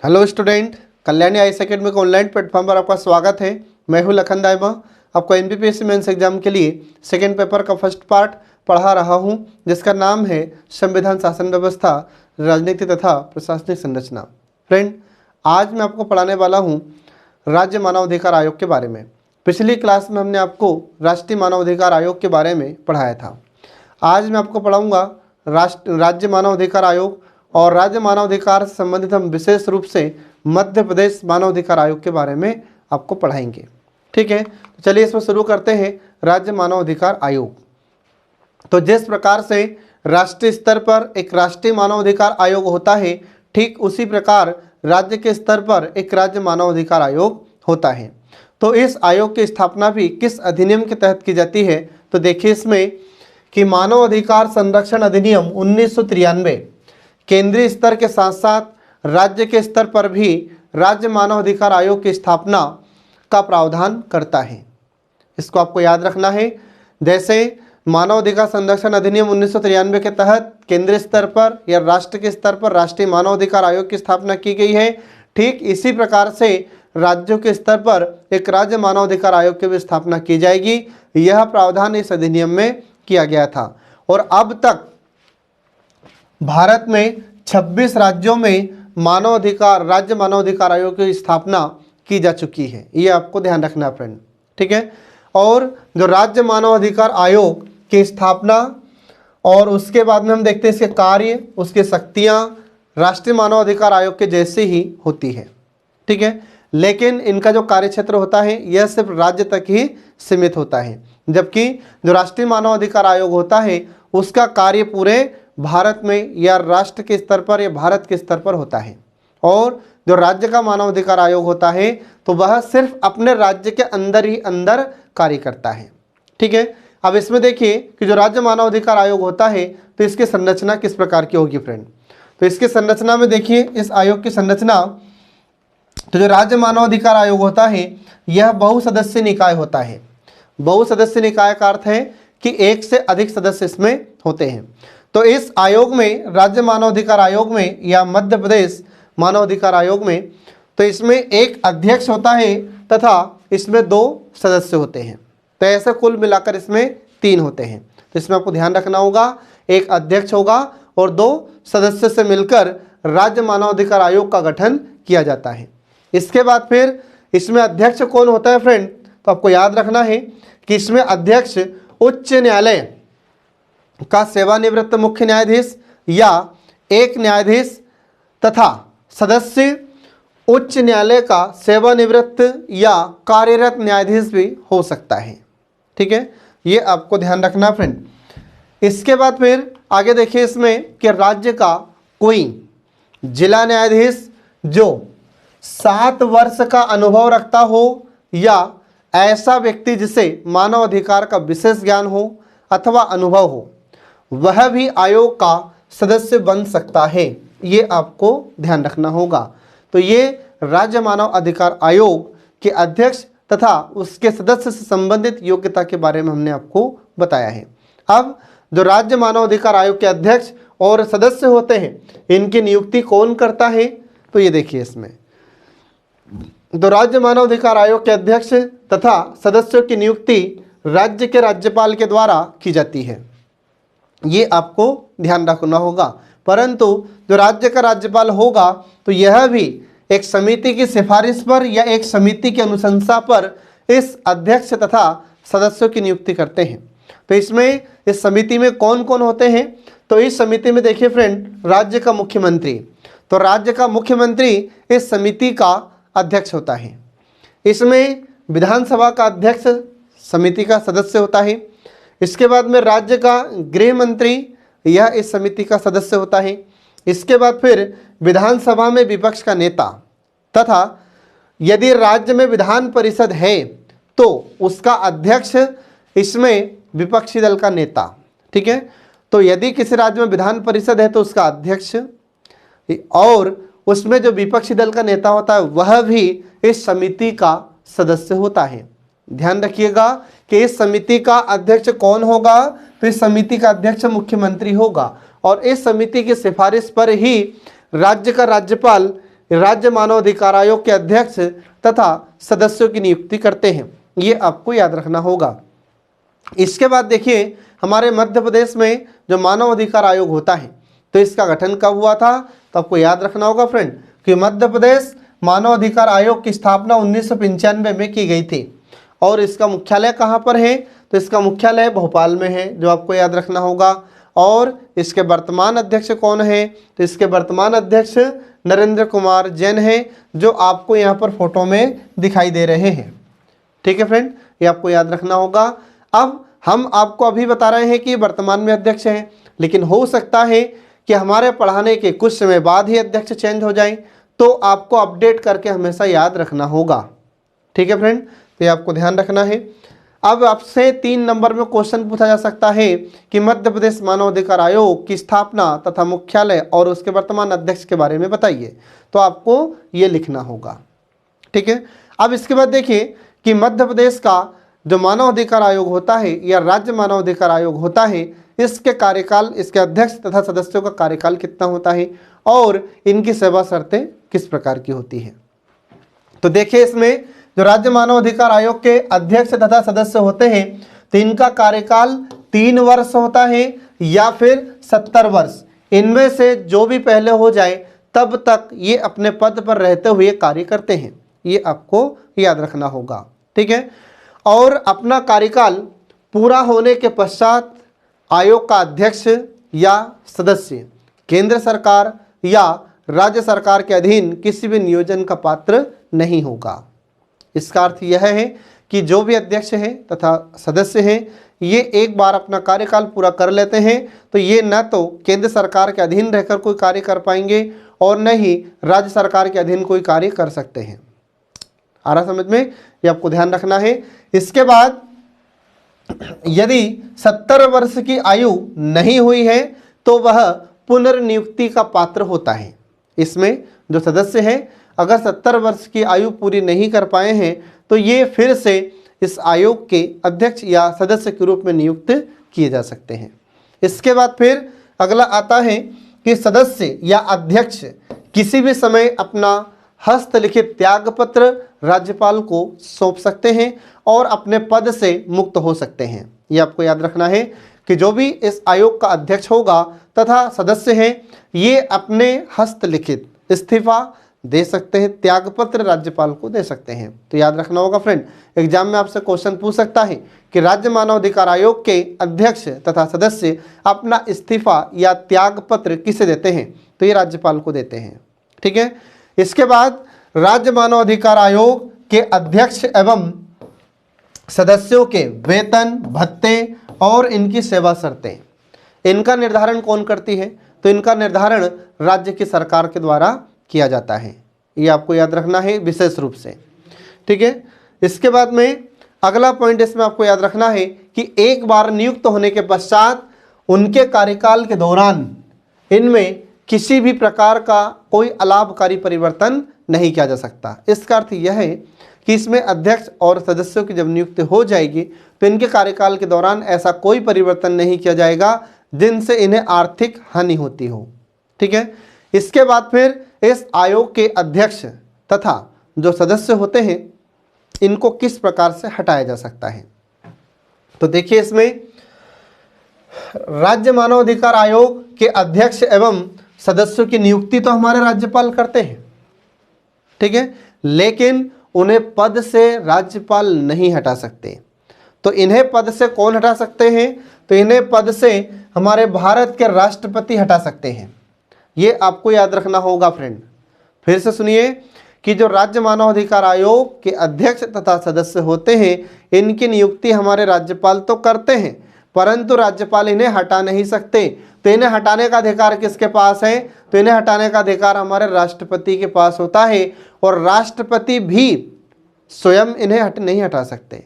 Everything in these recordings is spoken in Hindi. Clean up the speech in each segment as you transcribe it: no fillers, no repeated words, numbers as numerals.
Hello student, Kalyani IAS academy के ऑनलाइन प्लेटफॉर्म पर आपका स्वागत है। मैं हूं लखन दाइमा। आपको एनपीपीएससी मेंस एग्जाम के लिए सेकेंड पेपर का फर्स्ट पार्ट पढ़ा रहा हूं, जिसका नाम है संविधान, शासन व्यवस्था, राजनीति तथा प्रशासनिक संरचना। फ्रेंड, आज मैं आपको पढ़ाने वाला हूँ राज्य मानवाधिकार आयोग के बारे में। पिछली क्लास में हमने आपको राष्ट्रीय मानवाधिकार आयोग के बारे में पढ़ाया था। आज मैं आपको पढ़ाऊँगा राज्य मानवाधिकार आयोग, और राज्य मानवाधिकार से संबंधित हम विशेष रूप से मध्य प्रदेश मानवाधिकार आयोग के बारे में आपको पढ़ाएंगे। ठीक है, तो चलिए इसमें शुरू करते हैं। राज्य मानवाधिकार आयोग, तो जिस प्रकार से राष्ट्रीय स्तर पर एक राष्ट्रीय मानवाधिकार आयोग होता है, ठीक उसी प्रकार राज्य के स्तर पर एक राज्य मानवाधिकार आयोग होता है। तो इस आयोग की स्थापना भी किस अधिनियम के तहत की जाती है, तो देखिए इसमें कि मानव अधिकार संरक्षण अधिनियम 1993 केंद्रीय स्तर के साथ साथ राज्य के स्तर पर भी राज्य मानव अधिकार आयोग की स्थापना का प्रावधान करता है। इसको आपको याद रखना है। जैसे मानव अधिकार संरक्षण अधिनियम 1993 के तहत केंद्रीय स्तर पर या राष्ट्र के स्तर पर राष्ट्रीय मानव अधिकार आयोग की स्थापना की गई है, ठीक इसी प्रकार से राज्यों के स्तर पर एक राज्य मानव अधिकार आयोग की भी स्थापना की जाएगी। यह प्रावधान इस अधिनियम में किया गया था। और अब तक भारत में 26 राज्यों में राज्य मानवाधिकार आयोग की स्थापना की जा चुकी है। ये आपको ध्यान रखना फ्रेंड, ठीक है। और जो राज्य मानवाधिकार आयोग की स्थापना और उसके बाद में हम देखते हैं इसके कार्य, उसकी शक्तियाँ राष्ट्रीय मानवाधिकार आयोग के जैसे ही होती है, ठीक है। लेकिन इनका जो कार्यक्षेत्र होता है यह सिर्फ राज्य तक ही सीमित होता है, जबकि जो राष्ट्रीय मानवाधिकार आयोग होता है उसका कार्य पूरे भारत में या राष्ट्र के स्तर पर या भारत के स्तर पर होता है। और जो राज्य का मानवाधिकार आयोग होता है तो वह सिर्फ अपने राज्य के अंदर ही अंदर कार्य करता है, ठीक है। अब इसमें देखिए कि जो राज्य मानवाधिकार आयोग होता है तो इसकी संरचना किस प्रकार की होगी फ्रेंड। तो इसकी संरचना में देखिए इस आयोग की संरचना, तो जो राज्य मानवाधिकार आयोग होता है यह बहुसदस्यीय निकाय होता है। बहुसदस्यीय निकाय का अर्थ है कि एक से अधिक सदस्य इसमें होते हैं। तो इस आयोग में, राज्य मानवाधिकार आयोग में या मध्य प्रदेश मानवाधिकार आयोग में, तो इसमें एक अध्यक्ष होता है तथा इसमें 2 सदस्य होते हैं। तो ऐसे कुल मिलाकर इसमें 3 होते हैं। तो इसमें आपको ध्यान रखना होगा, एक अध्यक्ष होगा और 2 सदस्य से मिलकर राज्य मानवाधिकार आयोग का गठन किया जाता है। इसके बाद फिर इसमें अध्यक्ष कौन होता है फ्रेंड, तो आपको याद रखना है कि इसमें अध्यक्ष उच्च न्यायालय का सेवानिवृत्त मुख्य न्यायाधीश या एक न्यायाधीश तथा सदस्य उच्च न्यायालय का सेवानिवृत्त या कार्यरत न्यायाधीश भी हो सकता है, ठीक है। ये आपको ध्यान रखना फ्रेंड। इसके बाद फिर आगे देखिए इसमें कि राज्य का कोई जिला न्यायाधीश जो 7 वर्ष का अनुभव रखता हो या ऐसा व्यक्ति जिसे मानव अधिकार का विशेष ज्ञान हो अथवा अनुभव हो, वह भी आयोग का सदस्य बन सकता है। ये आपको ध्यान रखना होगा। तो ये राज्य मानव अधिकार आयोग के अध्यक्ष तथा उसके सदस्य से संबंधित योग्यता के बारे में हमने आपको बताया है। अब जो राज्य मानव अधिकार आयोग के अध्यक्ष और सदस्य होते हैं, इनकी नियुक्ति कौन करता है, तो ये देखिए इसमें तो राज्य मानव अधिकार आयोग के अध्यक्ष तथा सदस्यों की नियुक्ति राज्य के राज्यपाल के द्वारा की जाती है। ये आपको ध्यान रखना होगा। परंतु जो राज्य का राज्यपाल होगा तो यह भी एक समिति की सिफारिश पर या एक समिति की अनुशंसा पर इस अध्यक्ष तथा सदस्यों की नियुक्ति करते हैं। तो इसमें इस समिति में कौन कौन होते हैं, तो इस समिति में देखिए फ्रेंड राज्य का मुख्यमंत्री, तो राज्य का मुख्यमंत्री इस समिति का अध्यक्ष होता है। इसमें विधानसभा का अध्यक्ष समिति का सदस्य होता है। इसके बाद में राज्य का गृह मंत्री यह इस समिति का सदस्य होता है। इसके बाद फिर विधानसभा में विपक्ष का नेता तथा यदि राज्य में विधान परिषद है तो उसका अध्यक्ष इसमें विपक्षी दल का नेता, ठीक है। तो यदि किसी राज्य में विधान परिषद है तो उसका अध्यक्ष और उसमें जो विपक्षी दल का नेता होता है वह भी इस समिति का सदस्य होता है। ध्यान रखिएगा कि इस समिति का अध्यक्ष कौन होगा, तो इस समिति का अध्यक्ष मुख्यमंत्री होगा और इस समिति की सिफारिश पर ही राज्य का राज्यपाल राज्य मानवाधिकार आयोग के अध्यक्ष तथा सदस्यों की नियुक्ति करते हैं। ये आपको याद रखना होगा। इसके बाद देखिए हमारे मध्य प्रदेश में जो मानव अधिकार आयोग होता है तो इसका गठन कब हुआ था, तो आपको याद रखना होगा फ्रेंड कि मध्य प्रदेश मानव अधिकार आयोग की स्थापना 1995 में की गई थी। और इसका मुख्यालय कहाँ पर है, तो इसका मुख्यालय भोपाल में है, जो आपको याद रखना होगा। और इसके वर्तमान अध्यक्ष कौन है, तो इसके वर्तमान अध्यक्ष नरेंद्र कुमार जैन है, जो आपको यहाँ पर फोटो में दिखाई दे रहे हैं। ठीक है फ्रेंड, ये आपको याद रखना होगा। अब हम आपको अभी बता रहे हैं कि वर्तमान में अध्यक्ष हैं, लेकिन हो सकता है कि हमारे पढ़ाने के कुछ समय बाद ही अध्यक्ष चेंज हो जाए, तो आपको अपडेट करके हमेशा याद रखना होगा। ठीक है फ्रेंड, तो ये आपको ध्यान रखना है। अब आपसे 3 नंबर में क्वेश्चन पूछा जा सकता है कि मध्य प्रदेश मानव अधिकार आयोग की स्थापना तथा मुख्यालय और उसके वर्तमान अध्यक्ष के बारे में बताइए, तो आपको ये लिखना होगा। ठीक है, अब इसके बाद देखिए कि मध्य प्रदेश का जो मानव अधिकार आयोग होता है या राज्य मानव अधिकार आयोग होता है, इसके कार्यकाल, इसके अध्यक्ष तथा सदस्यों का कार्यकाल कितना होता है और इनकी सेवा शर्तें किस प्रकार की होती है। तो देखिए इसमें जो राज्य मानव अधिकार आयोग के अध्यक्ष तथा सदस्य होते हैं तो इनका कार्यकाल 3 वर्ष होता है या फिर 70 वर्ष, इनमें से जो भी पहले हो जाए तब तक ये अपने पद पर रहते हुए कार्य करते हैं। ये आपको याद रखना होगा। ठीक है, और अपना कार्यकाल पूरा होने के पश्चात आयोग का अध्यक्ष या सदस्य केंद्र सरकार या राज्य सरकार के अधीन किसी भी नियोजन का पात्र नहीं होगा। इसका अर्थ यह है कि जो भी अध्यक्ष हैं तथा सदस्य हैं ये एक बार अपना कार्यकाल पूरा कर लेते हैं तो ये न तो केंद्र सरकार के अधीन रहकर कोई कार्य कर पाएंगे और न ही राज्य सरकार के अधीन कोई कार्य कर सकते हैं। आ रहा समझ में, ये आपको ध्यान रखना है। इसके बाद यदि 70 वर्ष की आयु नहीं हुई है तो वह पुनर्नियुक्ति का पात्र होता है। इसमें जो सदस्य हैं अगर 70 वर्ष की आयु पूरी नहीं कर पाए हैं तो ये फिर से इस आयोग के अध्यक्ष या सदस्य के रूप में नियुक्त किए जा सकते हैं। इसके बाद फिर अगला आता है कि सदस्य या अध्यक्ष किसी भी समय अपना हस्तलिखित त्यागपत्र राज्यपाल को सौंप सकते हैं और अपने पद से मुक्त हो सकते हैं। ये आपको याद रखना है कि जो भी इस आयोग का अध्यक्ष होगा तथा सदस्य हैं ये अपने हस्तलिखित इस्तीफा दे सकते हैं, त्यागपत्र राज्यपाल को दे सकते हैं। तो याद रखना होगा फ्रेंड, एग्जाम में आपसे क्वेश्चन पूछ सकता है कि राज्य मानव अधिकार आयोग के अध्यक्ष तथा सदस्य अपना इस्तीफा या त्यागपत्र किसे देते हैं, तो ये राज्यपाल को देते हैं। ठीक है, इसके बाद राज्य मानव अधिकार आयोग के अध्यक्ष एवं सदस्यों के वेतन, भत्ते और इनकी सेवा शर्तें, इनका निर्धारण कौन करती है, तो इनका निर्धारण राज्य की सरकार के द्वारा किया जाता है। ये आपको याद रखना है विशेष रूप से। ठीक है, इसके बाद में अगला पॉइंट इसमें आपको याद रखना है कि एक बार नियुक्त होने के पश्चात उनके कार्यकाल के दौरान इनमें किसी भी प्रकार का कोई अलाभकारी परिवर्तन नहीं किया जा सकता। इसका अर्थ यह है कि इसमें अध्यक्ष और सदस्यों की जब नियुक्ति हो जाएगी तो इनके कार्यकाल के दौरान ऐसा कोई परिवर्तन नहीं किया जाएगा जिनसे इन्हें आर्थिक हानि होती हो। ठीक है, इसके बाद फिर इस आयोग के अध्यक्ष तथा जो सदस्य होते हैं इनको किस प्रकार से हटाया जा सकता है, तो देखिए इसमें राज्य मानव अधिकार आयोग के अध्यक्ष एवं सदस्यों की नियुक्ति तो हमारे राज्यपाल करते हैं। ठीक है, लेकिन उन्हें पद से राज्यपाल नहीं हटा सकते। तो इन्हें पद से कौन हटा सकते हैं, तो इन्हें पद से हमारे भारत के राष्ट्रपति हटा सकते हैं। ये आपको याद रखना होगा फ्रेंड। फिर से सुनिए कि जो राज्य मानव अधिकार आयोग के अध्यक्ष तथा सदस्य होते हैं इनकी नियुक्ति हमारे राज्यपाल तो करते हैं परंतु राज्यपाल इन्हें हटा नहीं सकते। तो इन्हें हटाने का अधिकार किसके पास है, तो इन्हें हटाने का अधिकार हमारे राष्ट्रपति के पास होता है और राष्ट्रपति भी स्वयं इन्हें नहीं हटा सकते।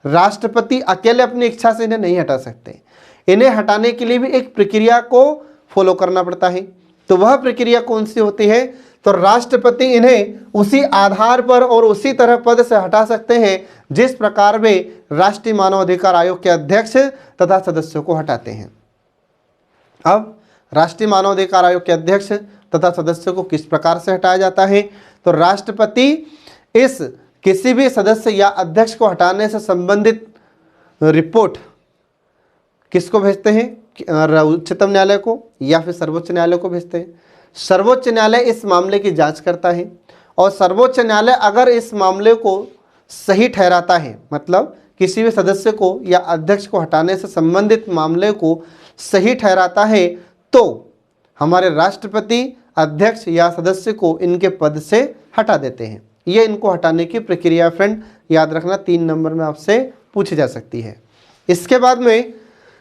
राष्ट्रपति अकेले अपनी इच्छा से इन्हें नहीं हटा सकते। इन्हें हटाने के लिए भी एक प्रक्रिया को फॉलो करना पड़ता है। तो वह प्रक्रिया कौन सी होती है, तो राष्ट्रपति इन्हें उसी आधार पर और उसी तरह पद से हटा सकते हैं जिस प्रकार वे राष्ट्रीय मानव अधिकार आयोग के अध्यक्ष तथा सदस्यों को हटाते हैं। अब राष्ट्रीय मानव अधिकार आयोग के अध्यक्ष तथा सदस्य को किस प्रकार से हटाया जाता है। तो राष्ट्रपति इस किसी भी सदस्य या अध्यक्ष को हटाने से संबंधित रिपोर्ट किसको भेजते हैं, उच्चतम न्यायालय को या फिर सर्वोच्च न्यायालय को भेजते हैं। सर्वोच्च न्यायालय इस मामले की जांच करता है और सर्वोच्च न्यायालय अगर इस मामले को सही ठहराता है, मतलब किसी भी सदस्य को या अध्यक्ष को हटाने से संबंधित मामले को सही ठहराता है, तो हमारे राष्ट्रपति अध्यक्ष या सदस्य को इनके पद से हटा देते हैं। ये इनको हटाने की प्रक्रिया फ्रेंड याद रखना 3 नंबर में आपसे पूछी जा सकती है। इसके बाद में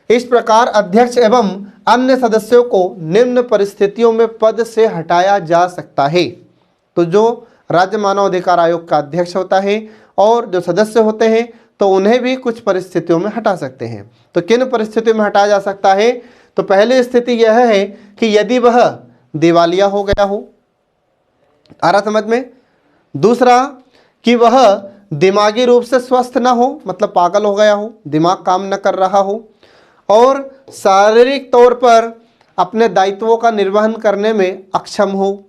इस प्रकार अध्यक्ष एवं अन्य सदस्यों को निम्न परिस्थितियों में पद से हटाया जा सकता है। तो जो राज्य मानव अधिकार आयोग का अध्यक्ष होता है और जो सदस्य होते हैं तो उन्हें भी कुछ परिस्थितियों में हटा सकते हैं। तो किन परिस्थितियों में हटाया जा सकता है, तो पहली स्थिति यह है कि यदि वह दिवालिया हो गया हो, आ रहा समझ में। दूसरा कि वह दिमागी रूप से स्वस्थ ना हो, मतलब पागल हो गया हो, दिमाग काम न कर रहा हो और शारीरिक तौर पर अपने दायित्वों का निर्वहन करने में अक्षम हो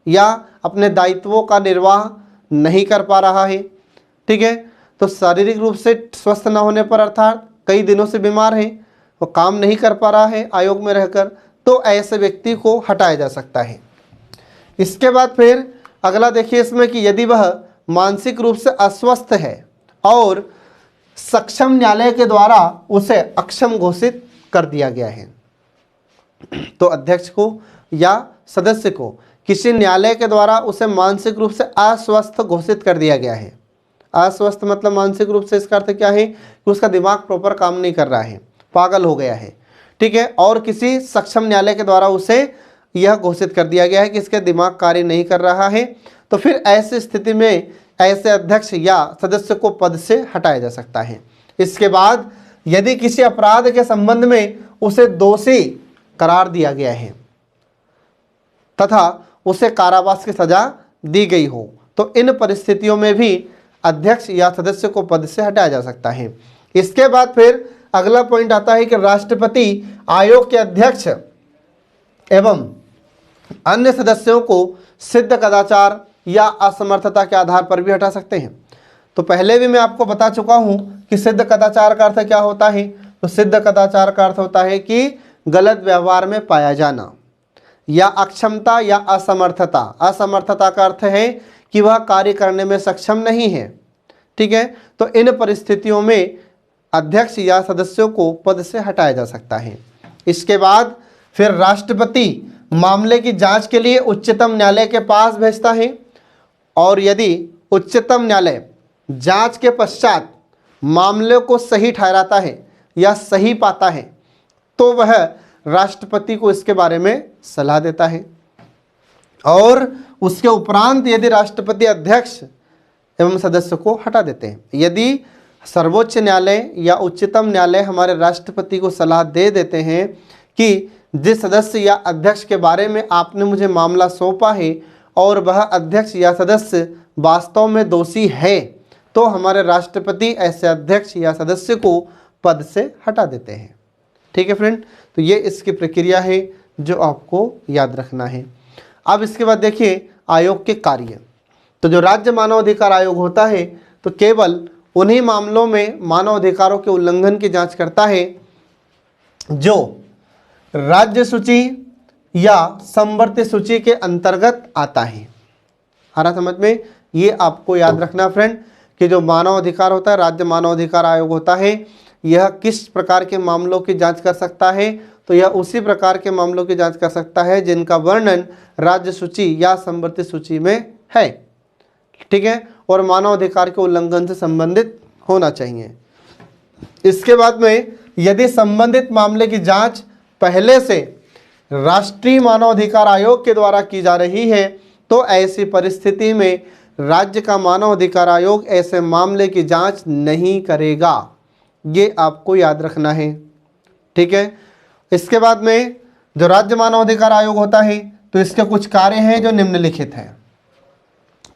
या अपने दायित्वों का निर्वाह नहीं कर पा रहा है। ठीक है, तो शारीरिक रूप से स्वस्थ न होने पर अर्थात कई दिनों से बीमार है, वो काम नहीं कर पा रहा है आयोग में रहकर, तो ऐसे व्यक्ति को हटाया जा सकता है। इसके बाद फिर अगला देखिए इसमें कि यदि वह मानसिक रूप से अस्वस्थ है और सक्षम न्यायालय के द्वारा उसे अक्षम घोषित कर दिया गया है, तो अध्यक्ष को या सदस्य को किसी न्यायालय के द्वारा उसे मानसिक रूप से अस्वस्थ घोषित कर दिया गया है। अस्वस्थ मतलब मानसिक रूप से इसका अर्थ क्या है कि उसका दिमाग प्रॉपर काम नहीं कर रहा है, पागल हो गया है। ठीक है, और किसी सक्षम न्यायालय के द्वारा उसे यह घोषित कर दिया गया है कि इसके दिमाग कार्य नहीं कर रहा है, तो फिर ऐसी स्थिति में ऐसे अध्यक्ष या सदस्य को पद से हटाया जा सकता है। इसके बाद यदि किसी अपराध के संबंध में उसे दोषी करार दिया गया है तथा उसे कारावास की सजा दी गई हो, तो इन परिस्थितियों में भी अध्यक्ष या सदस्य को पद से हटाया जा सकता है। इसके बाद फिर अगला पॉइंट आता है कि राष्ट्रपति आयोग के अध्यक्ष एवं अन्य सदस्यों को सिद्ध कदाचार या असमर्थता के आधार पर भी हटा सकते हैं। तो पहले भी मैं आपको बता चुका हूं कि सिद्ध कदाचार का अर्थ क्या होता है। तो सिद्ध कदाचार का अर्थ होता है कि गलत व्यवहार में पाया जाना या अक्षमता या असमर्थता। असमर्थता का अर्थ है कि वह कार्य करने में सक्षम नहीं है। ठीक है, तो इन परिस्थितियों में अध्यक्ष या सदस्यों को पद से हटाया जा सकता है। इसके बाद फिर राष्ट्रपति मामले की जांच के लिए उच्चतम न्यायालय के पास भेजता है और यदि उच्चतम न्यायालय जांच के पश्चात मामले को सही ठहराता है या सही पाता है तो वह राष्ट्रपति को इसके बारे में सलाह देता है। और उसके उपरांत यदि राष्ट्रपति अध्यक्ष एवं सदस्य को हटा देते हैं। यदि सर्वोच्च न्यायालय या उच्चतम न्यायालय हमारे राष्ट्रपति को सलाह दे देते हैं कि जिस सदस्य या अध्यक्ष के बारे में आपने मुझे मामला सौंपा है और वह अध्यक्ष या सदस्य वास्तव में दोषी है, तो हमारे राष्ट्रपति ऐसे अध्यक्ष या सदस्य को पद से हटा देते हैं। ठीक है फ्रेंड, तो ये इसकी प्रक्रिया है जो आपको याद रखना है। अब इसके बाद देखिए आयोग के कार्य। तो जो राज्य मानव अधिकार आयोग होता है तो केवल उन्हीं मामलों में मानव अधिकारों के उल्लंघन की जांच करता है जो राज्य सूची या संवर्ती सूची के अंतर्गत आता है। आ रहा समझ में। ये आपको याद रखना फ्रेंड कि जो मानव अधिकार होता है, राज्य मानव अधिकार आयोग होता है, यह किस प्रकार के मामलों की जांच कर सकता है, तो यह उसी प्रकार के मामलों की जांच कर सकता है जिनका वर्णन राज्य सूची या संवर्ती सूची में है। ठीक है, और मानव अधिकार के उल्लंघन से संबंधित होना चाहिए। इसके बाद में यदि संबंधित मामले की जांच पहले से राष्ट्रीय मानव अधिकार आयोग के द्वारा की जा रही है तो ऐसी परिस्थिति में राज्य का मानव अधिकार आयोग ऐसे मामले की जांच नहीं करेगा। ये आपको याद रखना है। ठीक है, इसके बाद में जो राज्य मानव अधिकार आयोग होता है तो इसके कुछ कार्य हैं जो निम्नलिखित हैं।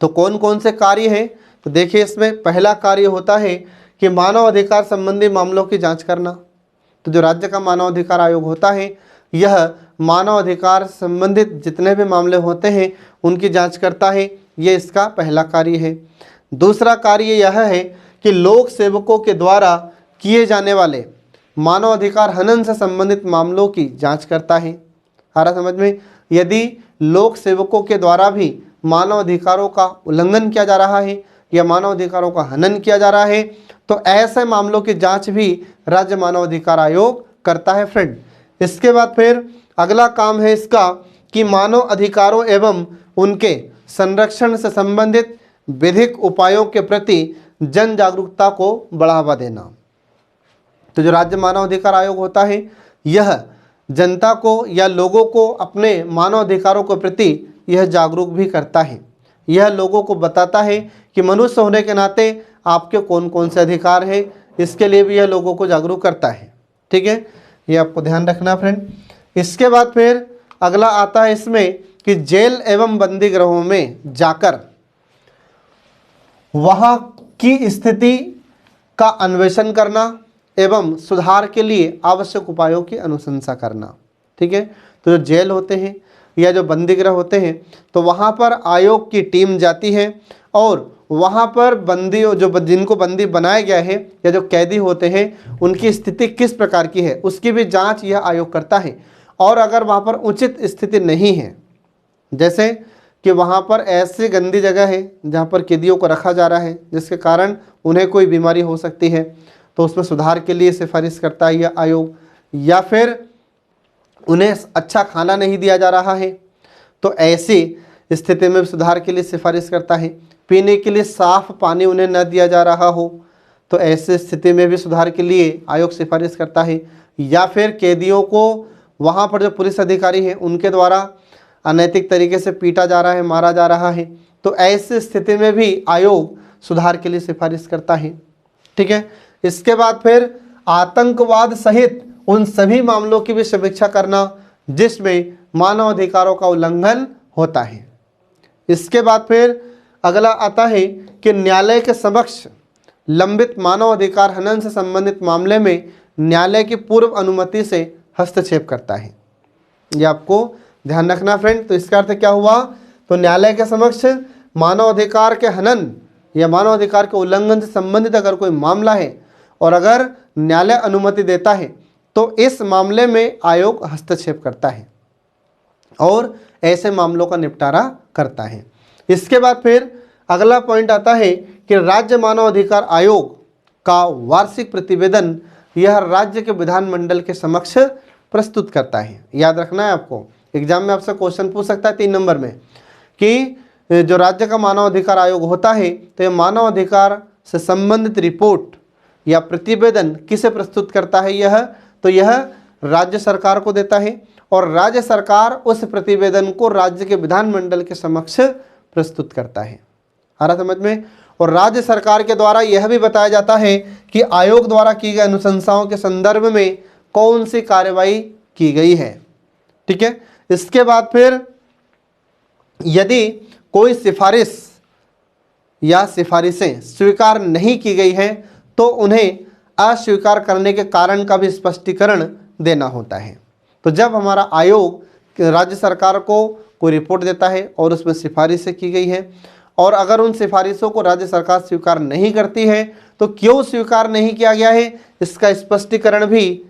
तो कौन कौन से कार्य हैं, तो देखिए इसमें पहला कार्य होता है कि मानव अधिकार संबंधी मामलों की जांच करना। तो जो राज्य का मानव अधिकार आयोग होता है यह मानव अधिकार संबंधित जितने भी मामले होते हैं उनकी जांच करता है। ये इसका पहला कार्य है। दूसरा कार्य यह है कि लोक सेवकों के द्वारा किए जाने वाले मानव अधिकार हनन से संबंधित मामलों की जांच करता है। आ रहा समझ में? यदि लोक सेवकों के द्वारा भी मानव अधिकारों का उल्लंघन किया जा रहा है या मानव अधिकारों का हनन किया जा रहा है तो ऐसे मामलों की जांच भी राज्य मानव अधिकार आयोग करता है फ्रेंड। इसके बाद फिर अगला काम है इसका कि मानव अधिकारों एवं उनके संरक्षण से संबंधित विधिक उपायों के प्रति जन जागरूकता को बढ़ावा देना। तो जो राज्य मानव अधिकार आयोग होता है यह जनता को या लोगों को अपने मानव अधिकारों के प्रति यह जागरूक भी करता है। यह लोगों को बताता है कि मनुष्य होने के नाते आपके कौन कौन से अधिकार हैं, इसके लिए भी यह लोगों को जागरूक करता है। ठीक है, ये आपको ध्यान रखना फ्रेंड। इसके बाद फिर अगला आता है इसमें कि जेल एवं बंदी गृहों में जाकर वहाँ की स्थिति का अन्वेषण करना एवं सुधार के लिए आवश्यक उपायों की अनुशंसा करना। ठीक है, तो जो जेल होते हैं या जो बंदी गृह होते हैं तो वहाँ पर आयोग की टीम जाती है और वहाँ पर बंदियों जो जिनको बंदी बनाया गया है या जो कैदी होते हैं उनकी स्थिति किस प्रकार की है उसकी भी जांच यह आयोग करता है। और अगर वहाँ पर उचित स्थिति नहीं है, जैसे कि वहाँ पर ऐसी गंदी जगह है जहाँ पर कैदियों को रखा जा रहा है जिसके कारण उन्हें कोई बीमारी हो सकती है, तो उसमें सुधार के लिए सिफारिश करता है यह आयोग। या फिर उन्हें अच्छा खाना नहीं दिया जा रहा है तो ऐसी स्थिति में सुधार के लिए सिफारिश करता है। पीने के लिए साफ पानी उन्हें न दिया जा रहा हो तो ऐसी स्थिति में भी सुधार के लिए आयोग सिफारिश करता है। या फिर कैदियों को वहाँ पर जो पुलिस अधिकारी हैं उनके द्वारा अनैतिक तरीके से पीटा जा रहा है, मारा जा रहा है, तो ऐसी स्थिति में भी आयोग सुधार के लिए सिफारिश करता है। ठीक है, इसके बाद फिर आतंकवाद सहित उन सभी मामलों की भी समीक्षा करना जिसमें मानव अधिकारों का उल्लंघन होता है। इसके बाद फिर अगला आता है कि न्यायालय के समक्ष लंबित मानव अधिकार हनन से संबंधित मामले में न्यायालय की पूर्व अनुमति से हस्तक्षेप करता है। यह आपको ध्यान रखना फ्रेंड। तो इसका अर्थ क्या हुआ? तो न्यायालय के समक्ष मानव अधिकार के हनन या मानव अधिकार के उल्लंघन से संबंधित अगर कोई मामला है और अगर न्यायालय अनुमति देता है तो इस मामले में आयोग हस्तक्षेप करता है और ऐसे मामलों का निपटारा करता है। इसके बाद फिर अगला पॉइंट आता है कि राज्य मानव अधिकार आयोग का वार्षिक प्रतिवेदन यह राज्य के विधानमंडल के समक्ष प्रस्तुत करता है। याद रखना है आपको, एग्जाम में आपसे क्वेश्चन पूछ सकता है 3 नंबर में कि जो राज्य का मानव अधिकार आयोग होता है तो यह मानव अधिकार से संबंधित रिपोर्ट या प्रतिवेदन किसे प्रस्तुत करता है? यह राज्य सरकार को देता है और राज्य सरकार उस प्रतिवेदन को राज्य के विधानमंडल के समक्ष प्रस्तुत करता है। आ रहा समझ में? और राज्य सरकार के द्वारा यह भी बताया जाता है कि आयोग द्वारा की गई अनुशंसाओं के संदर्भ में कौन सी कार्रवाई की गई है। ठीक है, इसके बाद फिर यदि कोई सिफारिश या सिफारिशें स्वीकार नहीं की गई हैं तो उन्हें अस्वीकार करने के कारण का भी स्पष्टीकरण देना होता है। तो जब हमारा आयोग राज्य सरकार को कोई रिपोर्ट देता है और उसमें सिफारिशें की गई है और अगर उन सिफारिशों को राज्य सरकार स्वीकार नहीं करती है तो क्यों स्वीकार नहीं किया गया है इसका स्पष्टीकरण भी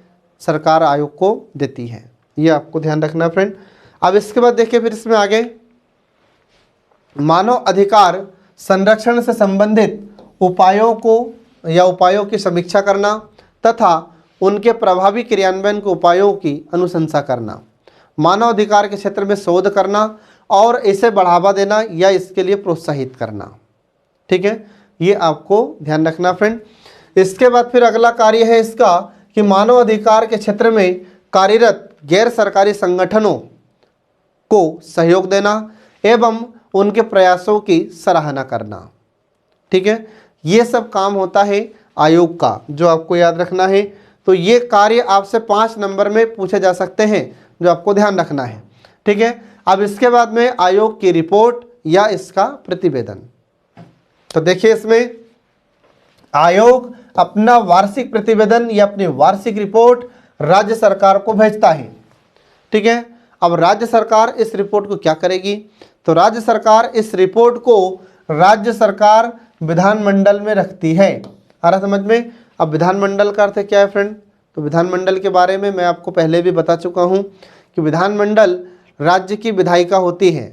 सरकार आयोग को देती है। ये आपको ध्यान रखना फ्रेंड। अब इसके बाद देखिए फिर इसमें आगे मानव अधिकार संरक्षण से संबंधित उपायों की समीक्षा करना तथा उनके प्रभावी क्रियान्वयन के उपायों की अनुशंसा करना, मानव अधिकार के क्षेत्र में शोध करना और इसे बढ़ावा देना या इसके लिए प्रोत्साहित करना। ठीक है, ये आपको ध्यान रखना फ्रेंड। इसके बाद फिर अगला कार्य है इसका कि मानव अधिकार के क्षेत्र में कार्यरत गैर सरकारी संगठनों को सहयोग देना एवं उनके प्रयासों की सराहना करना। ठीक है, ये सब काम होता है आयोग का, जो आपको याद रखना है। तो ये कार्य आपसे 5 नंबर में पूछे जा सकते हैं, जो आपको ध्यान रखना है। ठीक है, अब इसके बाद में आयोग की रिपोर्ट या इसका प्रतिवेदन। तो देखिए इसमें आयोग अपना वार्षिक प्रतिवेदन या अपनी वार्षिक रिपोर्ट राज्य सरकार को भेजता है। ठीक है, अब राज्य सरकार इस रिपोर्ट को क्या करेगी? तो राज्य सरकार इस रिपोर्ट को राज्य सरकार विधानमंडल में रखती है। आ रहा समझ में? अब विधानमंडल का अर्थ क्या है फ्रेंड? तो विधानमंडल के बारे में मैं आपको पहले भी बता चुका हूँ कि विधानमंडल राज्य की विधायिका होती है।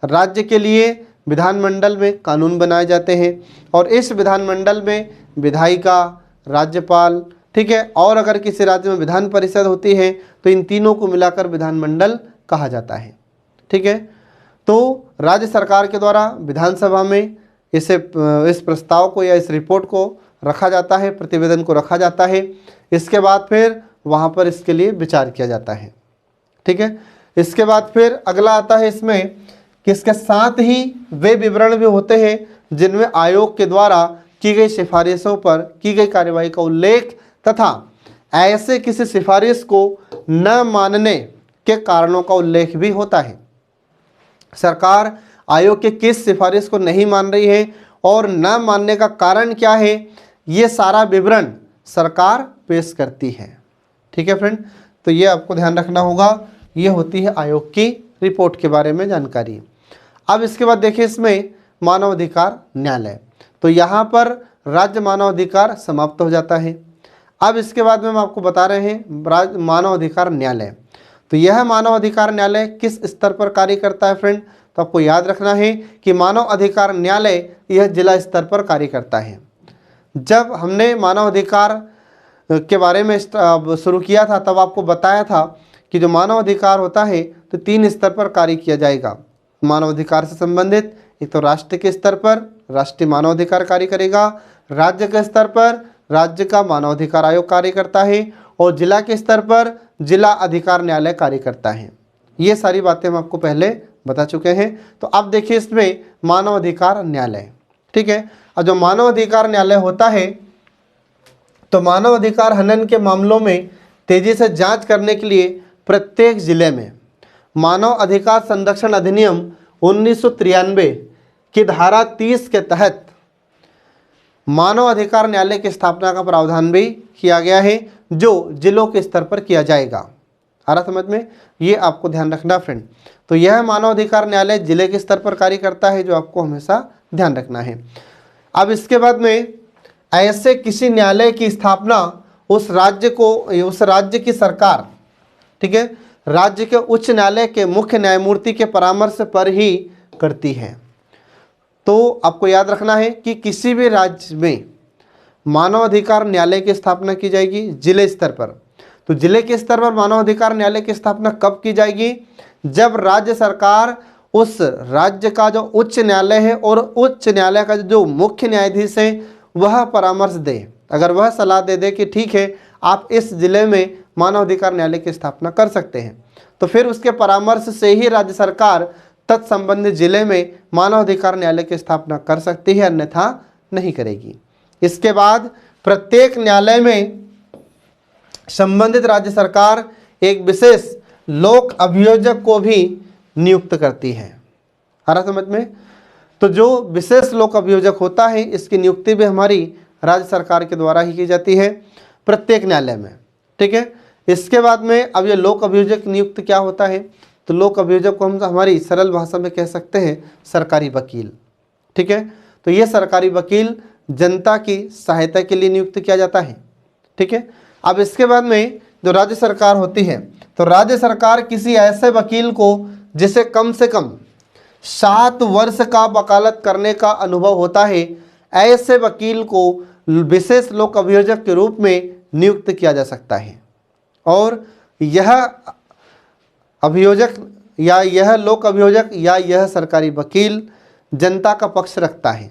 राज्य के लिए विधानमंडल में कानून बनाए जाते हैं और इस विधानमंडल में विधायिका, राज्यपाल, ठीक है, और अगर किसी राज्य में विधान परिषद होती है तो इन तीनों को मिलाकर विधानमंडल कहा जाता है। ठीक है, तो राज्य सरकार के द्वारा विधानसभा में इस प्रस्ताव को या इस रिपोर्ट को रखा जाता है, प्रतिवेदन को रखा जाता है। इसके बाद फिर वहाँ पर इसके लिए विचार किया जाता है। ठीक है, इसके बाद फिर अगला आता है इसमें कि इसके साथ ही वे विवरण भी होते हैं जिनमें आयोग के द्वारा की गई सिफारिशों पर की गई कार्यवाही का उल्लेख तथा ऐसे किसी सिफारिश को न मानने के कारणों का उल्लेख भी होता है। सरकार आयोग के किस सिफारिश को नहीं मान रही है और न मानने का कारण क्या है, ये सारा विवरण सरकार पेश करती है। ठीक है फ्रेंड, तो ये आपको ध्यान रखना होगा। ये होती है आयोग की रिपोर्ट के बारे में जानकारी। अब इसके बाद देखिए इसमें मानव अधिकार न्यायालय, तो यहाँ पर राज्य मानव अधिकार समाप्त हो जाता है। अब इसके बाद में हम आपको बता रहे हैं राज्य मानव अधिकार न्यायालय। तो यह मानव अधिकार न्यायालय किस स्तर पर कार्य करता है फ्रेंड? तो आपको याद रखना है कि मानव अधिकार न्यायालय यह जिला स्तर पर कार्य करता है। जब हमने मानव अधिकार के बारे में शुरू किया था तब आपको बताया था कि जो मानव अधिकार होता है तो 3 स्तर पर कार्य किया जाएगा। मानव अधिकार से संबंधित एक तो राष्ट्र के स्तर पर राष्ट्रीय मानव अधिकार कार्य करेगा, राज्य के स्तर पर राज्य का मानव अधिकार आयोग कार्य करता है और जिला के स्तर पर जिला अधिकार न्यायालय कार्य करता है। ये सारी बातें हम आपको पहले बता चुके हैं। तो अब देखिए इसमें मानव अधिकार न्यायालय। ठीक है, और जो मानव अधिकार न्यायालय होता है तो मानव अधिकार हनन के मामलों में तेजी से जांच करने के लिए प्रत्येक जिले में मानव अधिकार संरक्षण अधिनियम 1993 की धारा 30 के तहत मानव अधिकार न्यायालय की स्थापना का प्रावधान भी किया गया है, जो जिलों के स्तर पर किया जाएगा। आ रहा समझ में? ये आपको ध्यान रखना फ्रेंड। तो यह मानव अधिकार न्यायालय जिले के स्तर पर कार्य करता है, जो आपको हमेशा ध्यान रखना है। अब इसके बाद में ऐसे किसी न्यायालय की स्थापना उस राज्य की सरकार, ठीक है, राज्य के उच्च न्यायालय के मुख्य न्यायमूर्ति के परामर्श पर ही करती है। तो आपको याद रखना है कि किसी भी राज्य में मानव अधिकार न्यायालय की स्थापना की जाएगी जिले स्तर पर। तो जिले के स्तर पर मानव अधिकार न्यायालय की स्थापना कब की जाएगी? जब राज्य सरकार उस राज्य का जो उच्च न्यायालय है और उच्च न्यायालय का जो मुख्य न्यायाधीश है वह परामर्श दे। अगर वह सलाह दे दे कि ठीक है आप इस जिले में मानव अधिकार न्यायालय की स्थापना कर सकते हैं, तो फिर उसके परामर्श से ही राज्य सरकार तत्संबंधित जिले में मानव अधिकार न्यायालय की स्थापना कर सकती है, अन्यथा नहीं करेगी। इसके बाद प्रत्येक न्यायालय में संबंधित राज्य सरकार एक विशेष लोक अभियोजक को भी नियुक्त करती है। आ रहा समझ में? तो जो विशेष लोक अभियोजक होता है इसकी नियुक्ति भी हमारी राज्य सरकार के द्वारा ही की जाती है प्रत्येक न्यायालय में। ठीक है, इसके बाद में अब ये लोक अभियोजक नियुक्त क्या होता है? तो लोक अभियोजक को हम हमारी सरल भाषा में कह सकते हैं सरकारी वकील। ठीक है, तो ये सरकारी वकील जनता की सहायता के लिए नियुक्त किया जाता है। ठीक है, अब इसके बाद में जो राज्य सरकार होती है तो राज्य सरकार किसी ऐसे वकील को जिसे कम से कम 7 वर्ष का वकालत करने का अनुभव होता है, ऐसे वकील को विशेष लोक अभियोजक के रूप में नियुक्त किया जा सकता है। और यह अभियोजक या यह लोक अभियोजक या यह सरकारी वकील जनता का पक्ष रखता है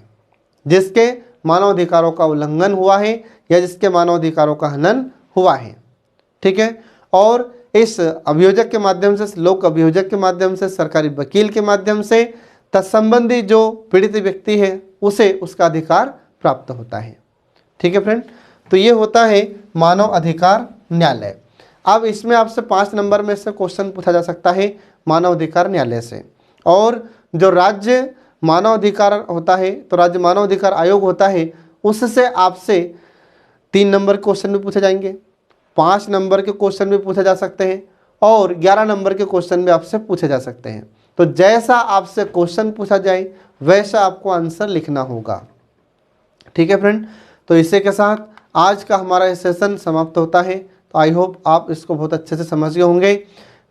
जिसके मानव अधिकारों का उल्लंघन हुआ है या जिसके मानव अधिकारों का हनन हुआ है। ठीक है, और इस अभियोजक के माध्यम से, लोक अभियोजक के माध्यम से, सरकारी वकील के माध्यम से तत्संबंधी जो पीड़ित व्यक्ति है उसे उसका अधिकार प्राप्त होता है। ठीक है फ्रेंड, तो ये होता है मानव अधिकार न्यायालय। अब इसमें आपसे 5 नंबर में से क्वेश्चन पूछा जा सकता है मानव अधिकार न्यायालय से। और जो राज्य मानव अधिकार होता है तो राज्य मानव अधिकार आयोग होता है, उससे आपसे 3 नंबर क्वेश्चन भी पूछे जाएंगे, 5 नंबर के क्वेश्चन भी पूछे जा सकते हैं और 11 नंबर के क्वेश्चन भी आपसे पूछे जा सकते हैं। तो जैसा आपसे क्वेश्चन पूछा जाए वैसा आपको आंसर लिखना होगा। ठीक है फ्रेंड, तो इसी के साथ आज का हमारा सेशन समाप्त होता है। तो आई होप आप इसको बहुत अच्छे से समझ गए होंगे।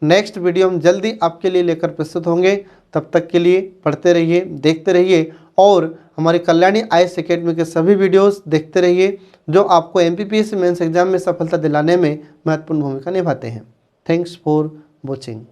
नेक्स्ट वीडियो हम जल्दी आपके लिए लेकर प्रस्तुत होंगे। तब तक के लिए पढ़ते रहिए, देखते रहिए और हमारी कल्याणी आईएएस एकेडमी के सभी वीडियोस देखते रहिए जो आपको एमपीपीएससी मेंस एग्जाम में सफलता दिलाने में महत्वपूर्ण भूमिका निभाते हैं। Thanks for watching.